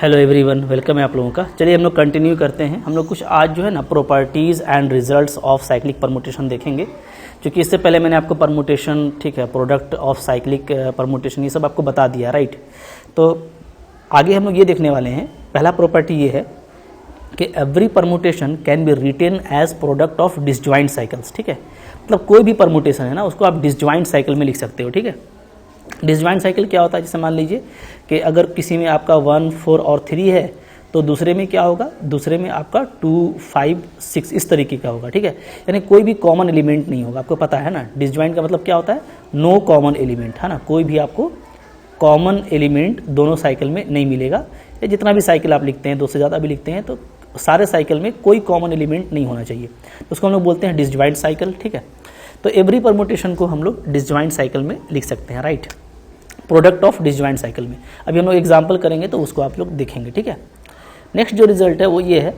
Hello everyone, welcome है आप लोगों का। चलिए हम लोग कंटिन्यू करते हैं। हम लोग कुछ आज जो है ना properties and results of cyclic permutation देखेंगे, क्योंकि इससे पहले मैंने आपको परमुटेशन, ठीक है, प्रोडक्ट ऑफ साइक्लिक परमुटेशन, ये सब आपको बता दिया, राइट। तो आगे हम लोग ये देखने वाले हैं। पहला प्रॉपर्टी ये है कि every permutation can be written as product of disjoint cycles, ठीक है। मतलब कोई भी परमुटेशन है ना, उसको आप डिसजॉइंट साइकिल में लिख सकते हो, ठीक है। डिसजॉइंट साइकिल क्या होता है? जैसे मान लीजिए कि अगर किसी में आपका 1, 4 और 3 है, तो दूसरे में क्या होगा? दूसरे में आपका 2, 5, 6 इस तरीके का होगा, ठीक है। यानी कोई भी कॉमन एलिमेंट नहीं होगा। आपको पता है ना, डिसजॉइंट का मतलब क्या होता है? नो कॉमन एलिमेंट, है ना। कोई भी आपको कॉमन एलिमेंट दोनों साइकिल में नहीं मिलेगा। या जितना भी साइकिल आप लिखते हैं, 2 से ज़्यादा भी लिखते हैं, तो सारे साइकिल में कोई कॉमन एलिमेंट नहीं होना चाहिए। तो उसको हम लोग बोलते हैं डिसजॉइंट साइकिल, ठीक है। तो एवरी परमुटेशन को हम लोग डिसजॉइंट साइकिल में लिख सकते हैं, right. Product of disjoint cycle में अभी हम लोग एग्जांपल करेंगे तो उसको आप लोग देखेंगे, ठीक है। नेक्स्ट जो रिजल्ट है वो ये है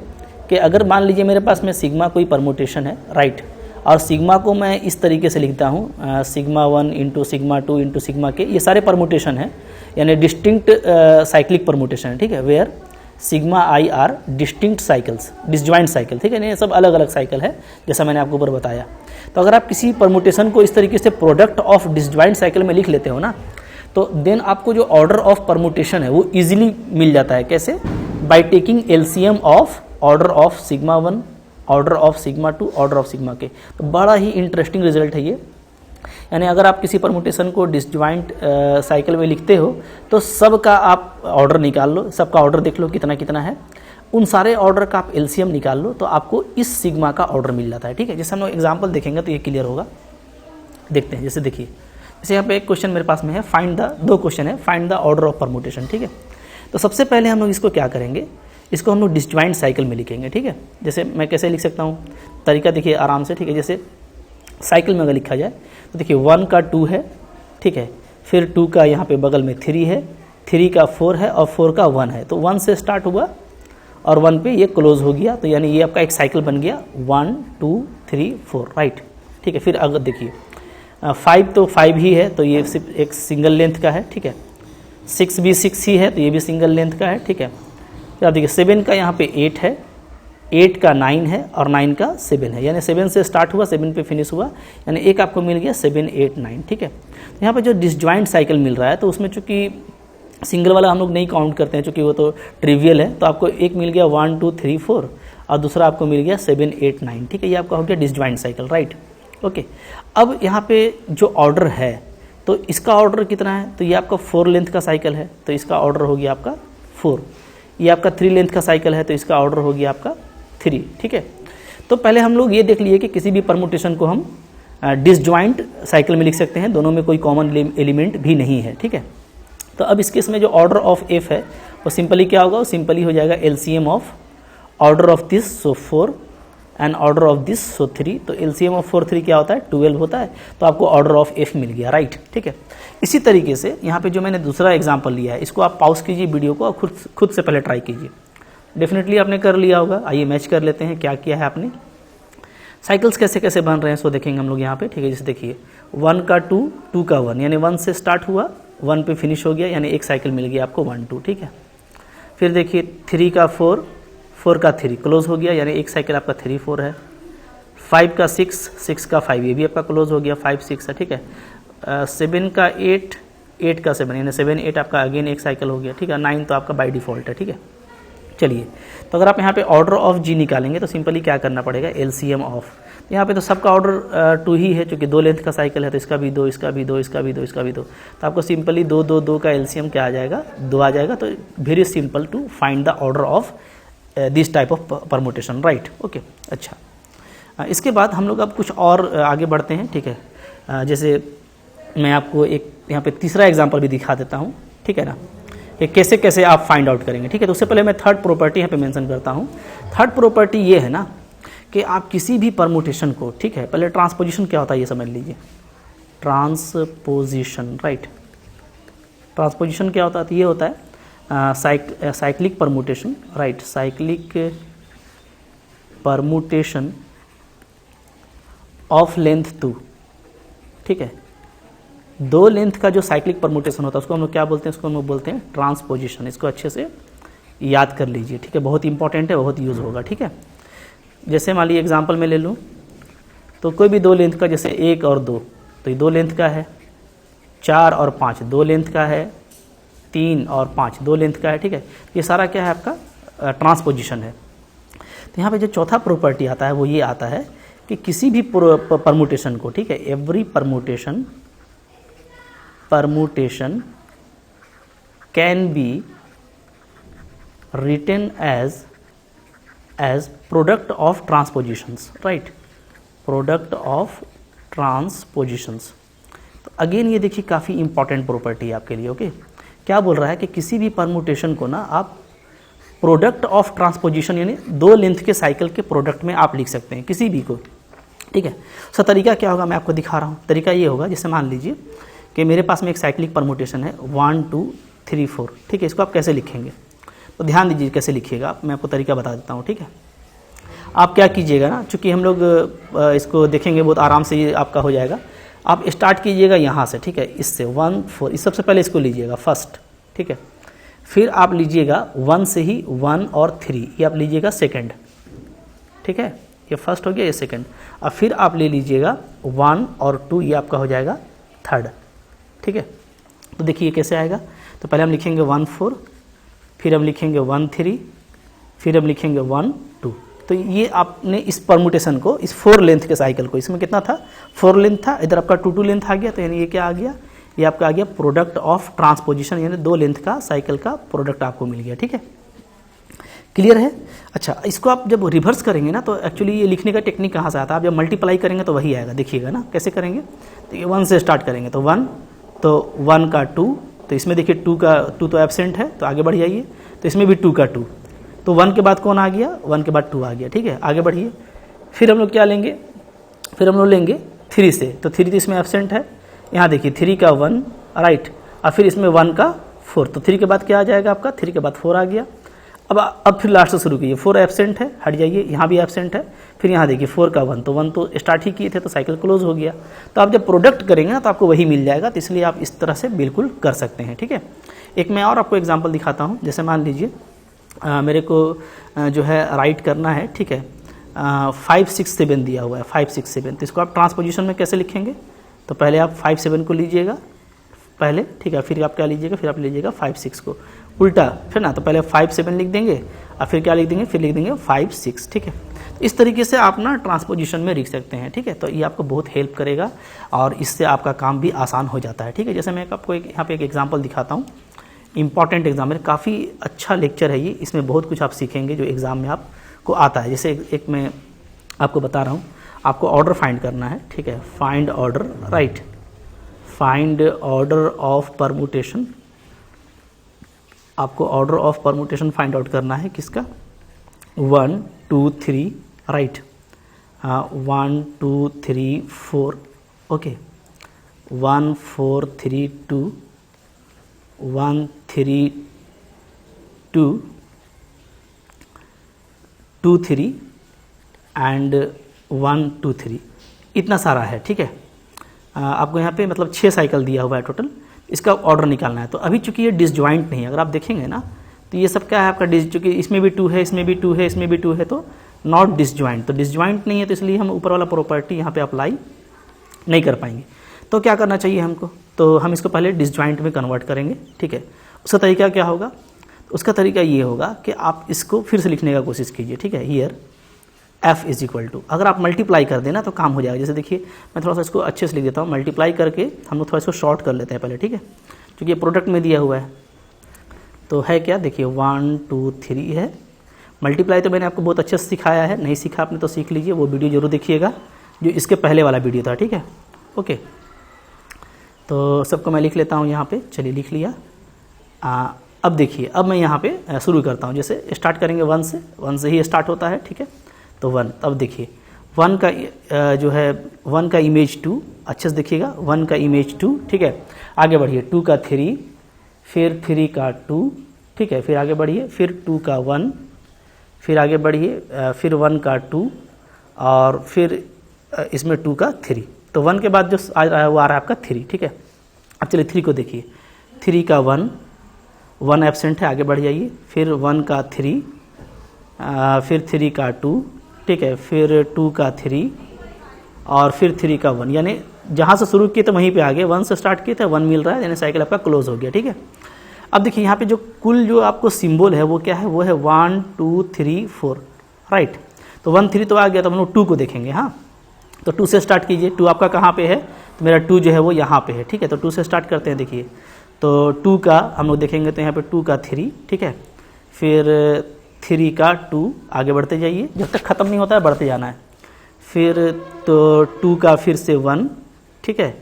कि अगर मान लीजिए मेरे पास में सिग्मा कोई परमुटेशन है, राइट, और सिग्मा को मैं इस तरीके से लिखता हूँ, sigma 1 into sigma 2 into sigma के, ये सारे परमुटेशन है, यानी डिस्टिंक्ट साइक्लिक परमुटेशन है, ठीक है। Where sigma i are distinct cycles, disjoint cycle, ठीक है। ये सब अलग अलग साइकिल है, जैसा मैंने आपको ऊपर बताया। तो अगर आप किसी परमुटेशन को इस तरीके से प्रोडक्ट ऑफ डिसजॉइंट साइकिल में लिख लेते हो ना, तो देन आपको जो ऑर्डर ऑफ परमुटेशन है वो इजीली मिल जाता है। कैसे? By taking LCM of order of sigma 1, order of sigma 2, order of sigma के। तो बड़ा ही इंटरेस्टिंग रिजल्ट है ये। यानी अगर आप किसी परमुटेशन को डिसजॉइंट साइकिल में लिखते हो तो सबका आप ऑर्डर निकाल लो, सबका ऑर्डर देख लो कितना कितना है, उन सारे ऑर्डर का आप एलसीएम निकाल लो, तो आपको इस सिग्मा का ऑर्डर मिल जाता है, ठीक है। जैसे हम लोग एग्जाम्पल देखेंगे तो ये क्लियर होगा। देखते हैं, जैसे देखिए, जैसे यहाँ पे एक क्वेश्चन मेरे पास में है, फाइंड द, 2 क्वेश्चन है, find the order of permutation, ठीक है। तो सबसे पहले हम लोग इसको क्या करेंगे, इसको हम लोग डिसजॉइंट साइकिल में लिखेंगे, ठीक है। जैसे मैं कैसे लिख सकता हूँ, तरीका देखिए आराम से, ठीक है। जैसे साइकिल में अगर लिखा जाए तो देखिए 1 का 2 है, ठीक है, फिर 2 का यहाँ पे बगल में 3 है, 3 का 4 है और 4 का 1 है। तो 1 से स्टार्ट हुआ और 1 पे ये क्लोज हो गया, तो यानी ये आपका एक साइकिल बन गया 1, 2, 3, 4, राइट, ठीक है। फिर अगर देखिए 5 तो 5 ही है, तो ये सिर्फ एक सिंगल लेंथ का है, ठीक है। 6 भी 6 ही है, तो ये भी सिंगल लेंथ का है, ठीक है। फिर आप देखिए 7 का यहाँ पे 8 है, 8 का 9 है और 9 का 7 है, यानी 7 से स्टार्ट हुआ 7 पे फिनिश हुआ, यानी एक आपको मिल गया 7, 8, 9, ठीक है। तो यहाँ पे जो डिसजॉइंट साइकिल मिल रहा है, तो उसमें चूंकि सिंगल वाला हम लोग नहीं काउंट करते हैं, चूँकि वो तो ट्रिवियल है, तो आपको एक मिल गया 1, 2, 3, 4 और दूसरा आपको मिल गया 7, 8, 9, ठीक है। ये आपका हो गया डिसजॉइंट साइकिल, राइट, ओके। अब यहाँ पे जो ऑर्डर है, तो इसका ऑर्डर कितना है? तो ये आपका 4 लेंथ का साइकिल है, तो इसका ऑर्डर हो गया आपका 4। ये आपका 3 लेंथ का साइकिल है, तो इसका ऑर्डर हो गया आपका 3, ठीक है। तो पहले हम लोग ये देख लिए कि किसी भी परमुटेशन को हम डिसजॉइंट साइकिल में लिख सकते हैं, दोनों में कोई कॉमन एलिमेंट भी नहीं है, ठीक है। तो अब इस केस में जो ऑर्डर ऑफ एफ है वो सिंपली क्या होगा? वो सिंपली हो जाएगा LCM of order of this, so 4 and order of this, so 3। तो एलसीएम ऑफ 4, 3 क्या होता है? 12 होता है। तो आपको ऑर्डर ऑफ एफ मिल गया, राइट, ठीक है। इसी तरीके से यहाँ पे जो मैंने दूसरा एग्जांपल लिया है, इसको आप पॉज कीजिए वीडियो को और खुद से पहले ट्राई कीजिए। डेफिनेटली आपने कर लिया होगा। आइए मैच कर लेते हैं क्या किया है आपने। साइकिल्स कैसे कैसे बन रहे हैं सो देखेंगे हम लोग यहाँ पे, ठीक है। जैसे देखिए 1 का 2, 2 का 1, यानी 1 से स्टार्ट हुआ, 1 पे फिनिश हो गया, यानी एक साइकिल मिल गया आपको 1, 2, ठीक है। फिर देखिए 3 का 4, 4 का 3 क्लोज हो गया, यानी एक साइकिल आपका 3, 4 है। 5 का 6, 6 का 5, ये भी आपका क्लोज हो गया, 5, 6 है, ठीक है। 7 का 8, 8 का 7, यानी 7, 8 आपका अगेन एक साइकिल हो गया, ठीक है। 9 तो आपका बाय डिफॉल्ट है, ठीक है। चलिए, तो अगर आप यहाँ पे ऑर्डर ऑफ जी निकालेंगे तो सिंपली क्या करना पड़ेगा? एलसीएम ऑफ, यहाँ पे तो सबका ऑर्डर 2 ही है, क्योंकि 2 लेंथ का साइकिल है, तो इसका भी 2, इसका भी 2, इसका भी 2, इसका भी 2। तो आपको सिंपली 2, 2, 2 का एलसीएम क्या आ जाएगा? 2 आ जाएगा। तो very simple to find the order of this type of permutation, right, okay. अच्छा, इसके बाद हम लोग अब कुछ और आगे बढ़ते हैं, ठीक है। जैसे मैं आपको एक यहाँ पे तीसरा एग्जाम्पल भी दिखा देता हूँ, ठीक है ना, कि कैसे कैसे आप फाइंड आउट करेंगे, ठीक है। तो उससे पहले मैं थर्ड प्रॉपर्टी यहाँ पे मेंशन करता हूँ। थर्ड प्रॉपर्टी ये है ना कि आप किसी भी परमुटेशन को, ठीक है, पहले ट्रांसपोजिशन क्या होता है ये समझ लीजिए। ट्रांसपोजिशन, राइट, ट्रांसपोजिशन क्या होता है? तो ये होता है cyclic permutation, right, cyclic permutation of length 2, ठीक है। 2 लेंथ का जो साइक्लिक परमुटेशन होता है उसको हम लोग क्या बोलते हैं? उसको हम लोग बोलते हैं ट्रांसपोजिशन। इसको अच्छे से याद कर लीजिए, ठीक है, बहुत इंपॉर्टेंट है, बहुत यूज़ होगा, ठीक है। जैसे मान लीजिए एग्जांपल में ले लूँ तो कोई भी 2 लेंथ का, जैसे 1 और 2, तो ये 2 लेंथ का है, 4 और 5 2 लेंथ का है, 3 और 5 2 लेंथ का है, ठीक है। ये सारा क्या है आपका ट्रांसपोजिशन है। तो यहाँ पे जो चौथा प्रॉपर्टी आता है वो ये आता है कि किसी भी परमुटेशन को, ठीक है, every permutation can be written as product of transpositions, right, product of transpositions. तो अगेन ये देखिए काफ़ी इंपॉर्टेंट प्रॉपर्टी है आपके लिए, ओके। क्या बोल रहा है कि किसी भी परमुटेशन को ना आप प्रोडक्ट ऑफ ट्रांसपोजिशन यानी 2 लेंथ के साइकिल के प्रोडक्ट में आप लिख सकते हैं, किसी भी को, ठीक है। उसका तरीका क्या होगा मैं आपको दिखा रहा हूँ। तरीका ये होगा, जैसे मान लीजिए कि मेरे पास में एक साइक्लिक परमुटेशन है 1 2 3 4, ठीक है। इसको आप कैसे लिखेंगे, तो ध्यान दीजिए कैसे लिखिएगा आप, मैं आपको तरीका बता देता हूँ, ठीक है। आप क्या कीजिएगा ना, चूँकि हम लोग इसको देखेंगे बहुत आराम से, ये आपका हो जाएगा। आप स्टार्ट कीजिएगा यहाँ से, ठीक है, इससे 1 4, इस सबसे पहले इसको लीजिएगा फर्स्ट, ठीक है। फिर आप लीजिएगा 1 से ही 1 और 3, ये आप लीजिएगा सेकंड, ठीक है, ये फर्स्ट हो गया, ये सेकंड। और फिर आप ले लीजिएगा 1 और 2, ये आपका हो जाएगा थर्ड, ठीक है। तो देखिए कैसे आएगा, तो पहले हम लिखेंगे 1 4, फिर हम लिखेंगे 1 3, फिर हम लिखेंगे 1 2। तो ये आपने इस परमुटेशन को, इस 4 लेंथ के साइकिल को, इसमें कितना था 4 लेंथ था, इधर आपका 2 2 लेंथ आ गया, तो यानी ये क्या आ गया, ये आपका आ गया प्रोडक्ट ऑफ ट्रांसपोजिशन, यानी 2 लेंथ का साइकिल का प्रोडक्ट आपको मिल गया, ठीक है। क्लियर है। अच्छा, इसको आप जब रिवर्स करेंगे ना तो एक्चुअली ये लिखने का टेक्निक कहाँ से आता है, आप जब मल्टीप्लाई करेंगे तो वही आएगा, देखिएगा ना कैसे करेंगे। तो ये 1 से स्टार्ट करेंगे तो 1, तो 1 का 2, तो इसमें देखिए 2 तो एब्सेंट है, तो आगे बढ़ जाइए, तो इसमें भी 2 का 2, तो 1 के बाद कौन आ गया, 1 के बाद 2 आ गया, ठीक है। आगे बढ़िए, फिर हम लोग क्या लेंगे, फिर हम लोग लेंगे 3 से, तो 3 तो इसमें एब्सेंट है, यहाँ देखिए 3 का 1, राइट, और फिर इसमें 1 का 4, तो 3 के बाद क्या आ जाएगा आपका, 3 के बाद 4 आ गया। अब फिर लास्ट से शुरू कीजिए, 4 एब्सेंट है, हट जाइए, यहाँ भी एब्सेंट है, फिर यहाँ देखिए 4 का 1, तो 1 तो स्टार्ट ही किए थे, तो साइकिल क्लोज हो गया। तो आप जब प्रोडक्ट करेंगे ना तो आपको वही मिल जाएगा, तो इसलिए आप इस तरह से बिल्कुल कर सकते हैं, ठीक है। एक मैं और आपको एग्जाम्पल दिखाता हूँ। जैसे मान लीजिए मेरे को जो है राइट करना है, ठीक है, 5 6 7 दिया हुआ है, 5 6 7, तो इसको आप ट्रांसपोजिशन में कैसे लिखेंगे, तो पहले आप 5 7 को लीजिएगा पहले, ठीक है, फिर आप क्या लीजिएगा, फिर आप लीजिएगा 5 6 को उल्टा, फिर ना, तो पहले 5 7 लिख देंगे और फिर क्या लिख देंगे, फिर लिख देंगे 5 6, ठीक है। इस तरीके से आप ना ट्रांसपोजिशन में लिख सकते हैं, ठीक है। तो ये आपको बहुत हेल्प करेगा और इससे आपका काम भी आसान हो जाता है, ठीक है। जैसे मैं आपको यहाँ पे एक एग्जाम्पल दिखाता हूँ, इंपॉर्टेंट एग्जाम्पल, काफ़ी अच्छा लेक्चर है ये, इसमें बहुत कुछ आप सीखेंगे जो एग्ज़ाम में आपको आता है। जैसे एक मैं आपको बता रहा हूँ, आपको ऑर्डर फाइंड करना है, ठीक है, find order, right, find order of permutation, आपको order of permutation find out करना है, किसका, 1 2 3, राइट, 1 2 3 4, ओके, 1 4 3 2, 1 3 2 2 3 एंड 1 2 3, इतना सारा है, ठीक है। आपको यहाँ पे मतलब 6 साइकिल दिया हुआ है टोटल, इसका ऑर्डर निकालना है। तो अभी चूंकि ये डिसजॉइंट नहीं है, अगर आप देखेंगे ना तो ये सब क्या है आपका चूंकि इसमें भी 2 है, इसमें भी 2 है, इसमें भी 2 है, तो नॉट डिसजॉइंट, तो डिसजॉइंट नहीं है, तो इसलिए हम ऊपर वाला प्रॉपर्टी यहाँ पे अप्लाई नहीं कर पाएंगे। तो क्या करना चाहिए हमको, तो हम इसको पहले डिसजॉइंट में कन्वर्ट करेंगे, ठीक है। उसका तरीका क्या होगा, उसका तरीका ये होगा कि आप इसको फिर से लिखने का कोशिश कीजिए, ठीक है। Here f is equal to, अगर आप मल्टीप्लाई कर देना तो काम हो जाएगा। जैसे देखिए मैं थोड़ा सा इसको अच्छे से लिख देता हूँ, मल्टीप्लाई करके हम लोग थोड़ा इसको शॉर्ट कर लेते हैं पहले, ठीक है, क्योंकि ये प्रोडक्ट में दिया हुआ है। तो है क्या, देखिए 1 2 3 है, मल्टीप्लाई तो मैंने आपको बहुत अच्छे से सिखाया है, नहीं सीखा आपने तो सीख लीजिए, वो वीडियो जरूर देखिएगा जो इसके पहले वाला वीडियो था, ठीक है, ओके। तो सबको मैं लिख लेता हूँ यहाँ पे, चलिए लिख लिया। अब देखिए, अब मैं यहाँ पे शुरू करता हूँ, जैसे स्टार्ट करेंगे 1 से ही स्टार्ट होता है, ठीक है। तो 1, अब देखिए 1 का जो है 1 का इमेज 2, अच्छे से देखिएगा, 1 का इमेज 2, ठीक है। आगे बढ़िए, 2 का 3, फिर 3 का 2, ठीक है, फिर आगे बढ़िए, फिर 2 का 1, फिर आगे बढ़िए, फिर 1 का 2 और फिर इसमें 2 का 3। तो 1 के बाद जो आ रहा है वो आ रहा है आपका 3, ठीक है। अब चलिए 3 को देखिए, 3 का 1, 1 एब्सेंट है, आगे बढ़ जाइए। फिर 1 का 3, फिर 3 का 2, ठीक है, फिर 2 का 3 और फिर 3 का 1, यानी जहाँ से शुरू किए थे वहीं पे आगे 1 से स्टार्ट किए थे, 1 मिल रहा है, यानी साइकिल आपका क्लोज हो गया। ठीक है, अब देखिए यहाँ पे जो कुल जो आपको सिंबल है वो क्या है, वो है 1 2 3 4, राइट। तो 1 3 तो आ गया, तो हम लोग 2 को देखेंगे। हाँ, तो 2 से स्टार्ट कीजिए। 2 आपका कहाँ पे है, तो मेरा 2 जो है वो यहाँ पे है। ठीक है, तो 2 से स्टार्ट करते हैं। देखिए, तो 2 का हम लोग देखेंगे, तो यहाँ पे 2 का 3, ठीक है, फिर 3 का 2, आगे बढ़ते जाइए, जब तक ख़त्म नहीं होता है बढ़ते जाना है। फिर तो 2 का फिर से 1, ठीक है,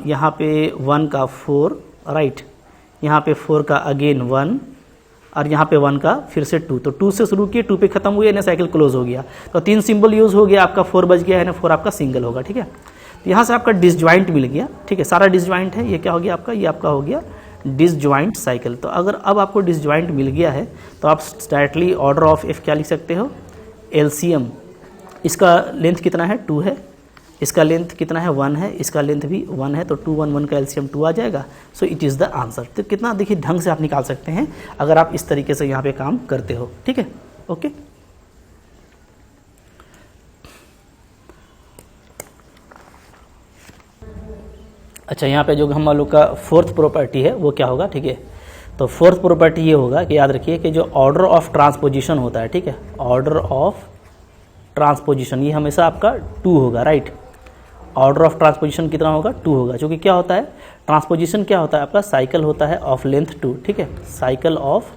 यहाँ पे 1 का 4, राइट, यहाँ पे 4 का अगेन 1 और यहाँ पे 1 का फिर से 2। तो 2 से शुरू किए, 2 पे खत्म हुए, यानी साइकिल क्लोज हो गया। तो 3 सिंबल यूज़ हो गया, आपका 4 बच गया है ना, 4 आपका सिंगल होगा। ठीक है, तो यहाँ से आपका डिसजॉइंट मिल गया। ठीक है, सारा डिसजॉइंट है, ये क्या हो गया आपका, ये आपका हो गया डिसजॉइंट साइकिल। तो अगर अब आपको डिसजॉइंट मिल गया है तो आप डायरेक्टली ऑर्डर ऑफ एफ क्या लिख सकते हो, एलसीएम। इसका लेंथ कितना है, 2 है, इसका लेंथ कितना है, 1 है, इसका लेंथ भी 1 है, तो 2 1 1 का एलसीएम 2 आ जाएगा। So it is the answer. तो कितना देखिए ढंग से आप निकाल सकते हैं अगर आप इस तरीके से यहाँ पे काम करते हो। ठीक है, ओके। अच्छा, यहाँ पे जो हम लोग का फोर्थ प्रॉपर्टी है वो क्या होगा, ठीक है। तो फोर्थ प्रॉपर्टी ये होगा कि याद रखिए कि जो ऑर्डर ऑफ ट्रांसपोजिशन होता है, ठीक है, ऑर्डर ऑफ ट्रांसपोजिशन ये हमेशा आपका 2 होगा, राइट। ऑर्डर ऑफ ट्रांसपोजिशन कितना होगा, 2 होगा, क्योंकि क्या होता है, ट्रांसपोजिशन क्या होता है आपका, साइकिल होता है ऑफ लेंथ 2, ठीक है, साइकिल ऑफ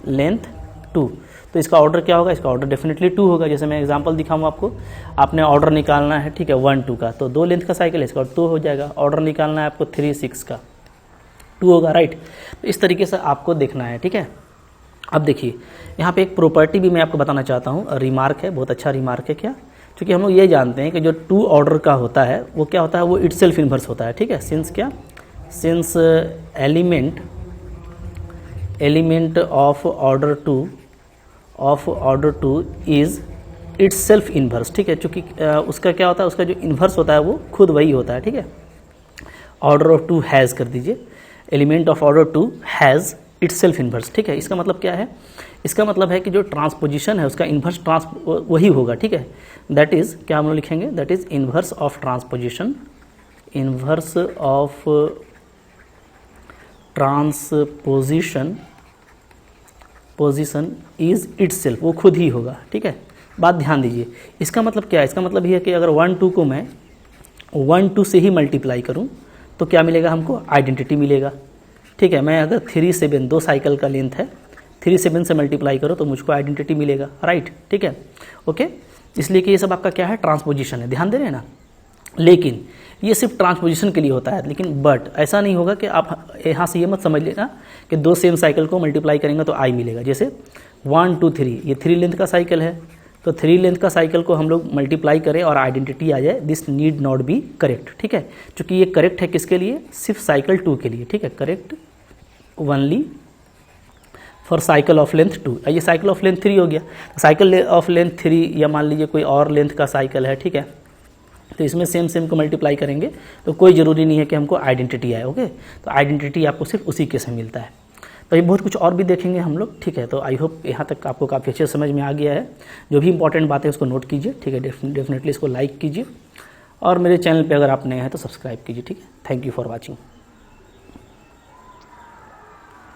लेंथ 2। तो इसका ऑर्डर क्या होगा, इसका ऑर्डर डेफिनेटली 2 होगा। जैसे मैं एग्जांपल दिखाऊँ आपको, आपने ऑर्डर निकालना है, ठीक है, 1 2 का, तो 2 लेंथ का साइकिल है, इसका 2 हो जाएगा। ऑर्डर निकालना है आपको 3 6 का, 2 होगा, राइट। तो इस तरीके से आपको देखना है। ठीक है, अब देखिए यहाँ पे एक प्रॉपर्टी भी मैं आपको बताना चाहता हूँ, रिमार्क है, बहुत अच्छा रिमार्क है। क्या, क्योंकि हम लोग ये जानते हैं कि जो 2 ऑर्डर का होता है वो क्या होता है, वो इटसेल्फ इन्वर्स होता है। ठीक है, सिंस क्या, since element of order 2 is itself inverse. ठीक है, चूँकि उसका क्या होता है, उसका जो इन्वर्स होता है वो खुद वही होता है। ठीक है, ऑर्डर ऑफ 2 हैज़ कर दीजिए, element of order 2 has itself inverse. ठीक है, इसका मतलब क्या है, इसका मतलब है कि जो ट्रांसपोजिशन है उसका इन्वर्स वही होगा। ठीक है, दैट इज़ क्या हम लोग लिखेंगे, that is inverse of transposition, inverse of transposition is itself, वो खुद ही होगा। ठीक है, बात ध्यान दीजिए, इसका मतलब क्या है, इसका मतलब ये है कि अगर 1 2 को मैं 1 2 से ही मल्टीप्लाई करूँ तो क्या मिलेगा हमको, आइडेंटिटी मिलेगा। ठीक है, मैं अगर 3 7 2 साइकिल का लेंथ है, 3 7 से मल्टीप्लाई करो तो मुझको आइडेंटिटी मिलेगा, राइट। ठीक है, ओके, इसलिए कि ये सब आपका क्या है, ट्रांसपोजिशन है, ध्यान दे रहे हैं ना। लेकिन ये सिर्फ ट्रांसपोजिशन के लिए होता है, लेकिन बट ऐसा नहीं होगा कि आप यहाँ से ये मत समझ लेना कि 2 सेम साइकिल को मल्टीप्लाई करेंगे तो आई मिलेगा। जैसे 1 2 3, ये 3 लेंथ का साइकिल है, तो 3 लेंथ का साइकिल को हम लोग मल्टीप्लाई करें और आइडेंटिटी आ जाए, this need not be correct. ठीक है, क्योंकि ये करेक्ट है किसके लिए, सिर्फ साइकिल 2 के लिए। ठीक है, correct only for cycle of length 2। ये साइकिल ऑफ लेंथ 3 हो गया, साइकिल ऑफ लेंथ 3 या मान लीजिए कोई और लेंथ का साइकिल है। ठीक है, तो इसमें सेम को मल्टीप्लाई करेंगे तो कोई ज़रूरी नहीं है कि हमको आइडेंटिटी आए। ओके, तो आइडेंटिटी आपको सिर्फ उसी के से मिलता है। तो ये बहुत कुछ और भी देखेंगे हम लोग। ठीक है, तो आई होप यहाँ तक आपको काफ़ी अच्छे समझ में आ गया है। जो भी इंपॉर्टेंट बात है उसको नोट कीजिए। ठीक है, डेफिनेटली इसको लाइक कीजिए और मेरे चैनल पे अगर आप नए हैं तो सब्सक्राइब कीजिए। ठीक है, थैंक यू फॉर वॉचिंग।